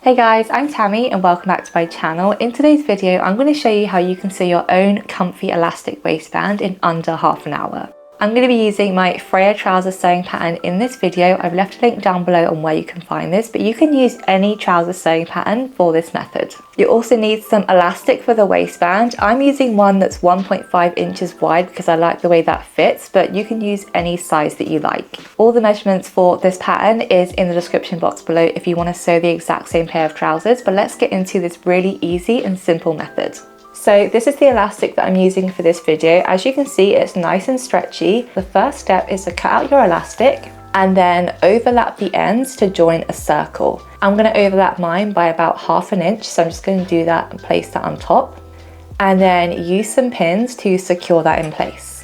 Hey guys, I'm Tammy and welcome back to my channel. In today's video, I'm going to show you how you can sew your own comfy elastic waistband in under half an hour. I'm going to be using my Freya trouser sewing pattern in this video. I've left a link down below on where you can find this, but you can use any trouser sewing pattern for this method. You also need some elastic for the waistband. I'm using one that's 1.5 inches wide because I like the way that fits, but you can use any size that you like. All the measurements for this pattern is in the description box below if you want to sew the exact same pair of trousers, but let's get into this really easy and simple method. So this is the elastic that I'm using for this video. As you can see, it's nice and stretchy. The first step is to cut out your elastic and then overlap the ends to join a circle. I'm going to overlap mine by about ½ inch, so I'm just going to do that and place that on top. And then use some pins to secure that in place.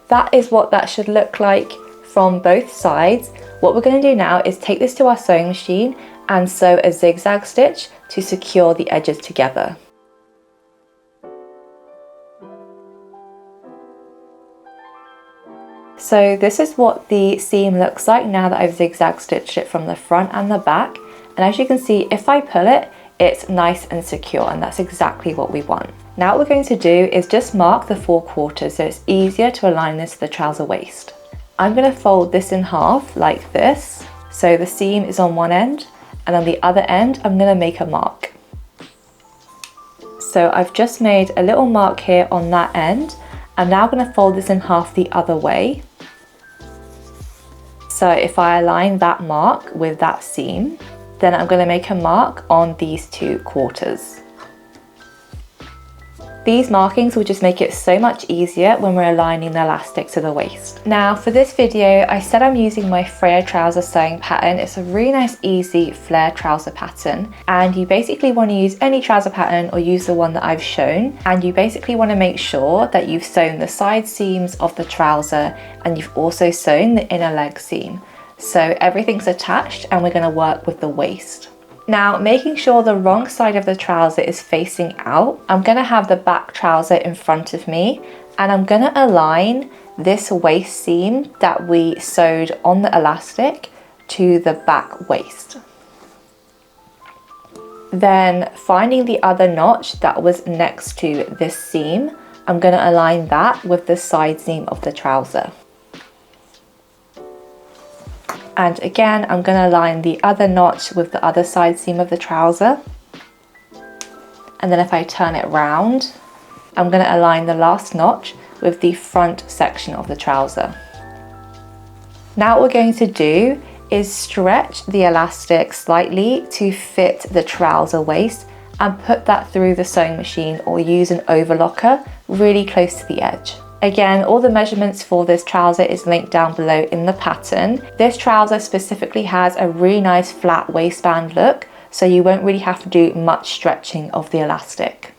That is what that should look like from both sides. What we're going to do now is take this to our sewing machine and sew a zigzag stitch to secure the edges together. So this is what the seam looks like now that I've zigzag stitched it from the front and the back. And as you can see, if I pull it, it's nice and secure, and that's exactly what we want. Now what we're going to do is just mark the 4/4 so it's easier to align this to the trouser waist. I'm going to fold this in half like this. So the seam is on one end, and on the other end, I'm going to make a mark. So I've just made a little mark here on that end. I'm now going to fold this in half the other way. So if I align that mark with that seam, then I'm going to make a mark on these 2/4. These markings will just make it so much easier when we're aligning the elastic to the waist. Now for this video, I said I'm using my Freya trouser sewing pattern. It's a really nice, easy flare trouser pattern. And you basically want to use any trouser pattern or use the one that I've shown. And you basically want to make sure that you've sewn the side seams of the trouser and you've also sewn the inner leg seam. So everything's attached and we're going to work with the waist. Now, making sure the wrong side of the trouser is facing out, I'm going to have the back trouser in front of me and I'm going to align this waist seam that we sewed on the elastic to the back waist. Then finding the other notch that was next to this seam, I'm going to align that with the side seam of the trouser. And again, I'm going to align the other notch with the other side seam of the trouser. And then if I turn it round, I'm going to align the last notch with the front section of the trouser. Now what we're going to do is stretch the elastic slightly to fit the trouser waist and put that through the sewing machine or use an overlocker really close to the edge. Again, all the measurements for this trouser is linked down below in the pattern. This trouser specifically has a really nice flat waistband look, so you won't really have to do much stretching of the elastic.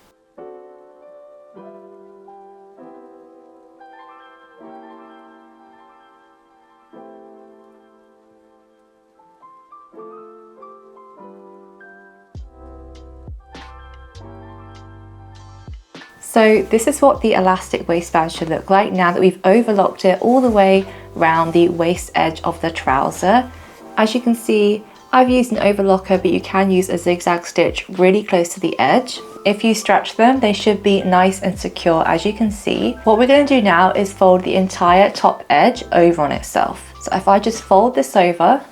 So this is what the elastic waistband should look like now that we've overlocked it all the way around the waist edge of the trouser. As you can see, I've used an overlocker, but you can use a zigzag stitch really close to the edge. If you stretch them, they should be nice and secure, as you can see. What we're going to do now is fold the entire top edge over on itself. So if I just fold this over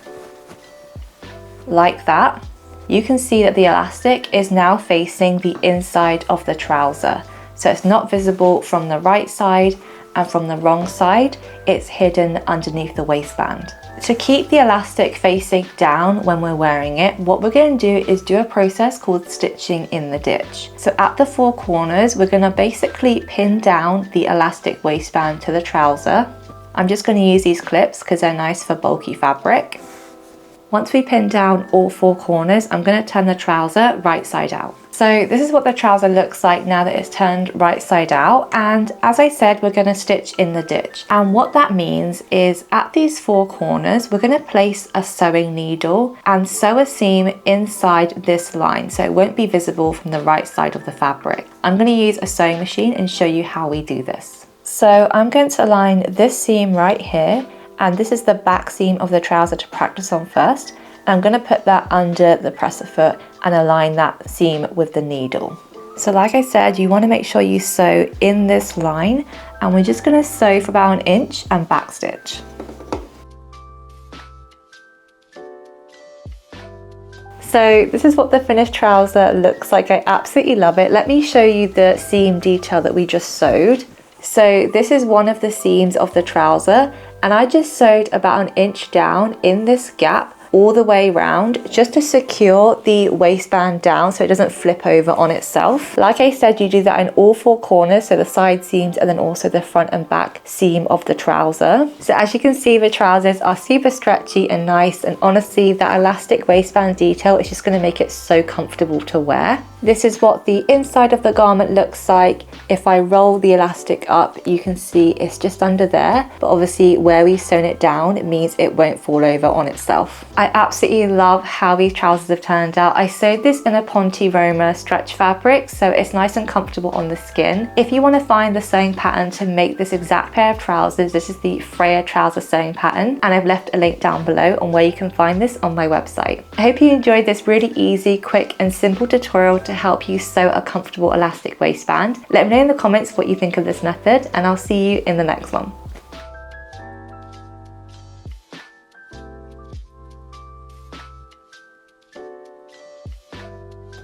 like that, you can see that the elastic is now facing the inside of the trouser. So it's not visible from the right side, and from the wrong side, it's hidden underneath the waistband. To keep the elastic facing down when we're wearing it, what we're going to do is do a process called stitching in the ditch. So at the 4 corners, we're going to basically pin down the elastic waistband to the trouser. I'm just going to use these clips because they're nice for bulky fabric. Once we pin down all 4 corners, I'm going to turn the trouser right side out. So this is what the trouser looks like now that it's turned right side out. And as I said, we're going to stitch in the ditch. And what that means is at these 4 corners, we're going to place a sewing needle and sew a seam inside this line, so it won't be visible from the right side of the fabric. I'm going to use a sewing machine and show you how we do this. So I'm going to align this seam right here, and this is the back seam of the trouser to practice on first. I'm going to put that under the presser foot and align that seam with the needle. So like I said, you want to make sure you sew in this line, and we're just going to sew for about 1 inch and backstitch. So this is what the finished trouser looks like. I absolutely love it. Let me show you the seam detail that we just sewed. So this is one of the seams of the trouser, and I just sewed about 1 inch down in this gap all the way around just to secure the waistband down so it doesn't flip over on itself. Like I said, you do that in all 4 corners, so the side seams and then also the front and back seam of the trouser. So as you can see, the trousers are super stretchy and nice, and honestly that elastic waistband detail is just going to make it so comfortable to wear. This is what the inside of the garment looks like. If I roll the elastic up, you can see it's just under there, but obviously where we've sewn it down, it means it won't fall over on itself. I absolutely love how these trousers have turned out. I sewed this in a Ponte Roma stretch fabric, so it's nice and comfortable on the skin. If you want to find the sewing pattern to make this exact pair of trousers, this is the Freya trouser sewing pattern, and I've left a link down below on where you can find this on my website. I hope you enjoyed this really easy, quick and simple tutorial to help you sew a comfortable elastic waistband. Let me know in the comments what you think of this method, and I'll see you in the next one.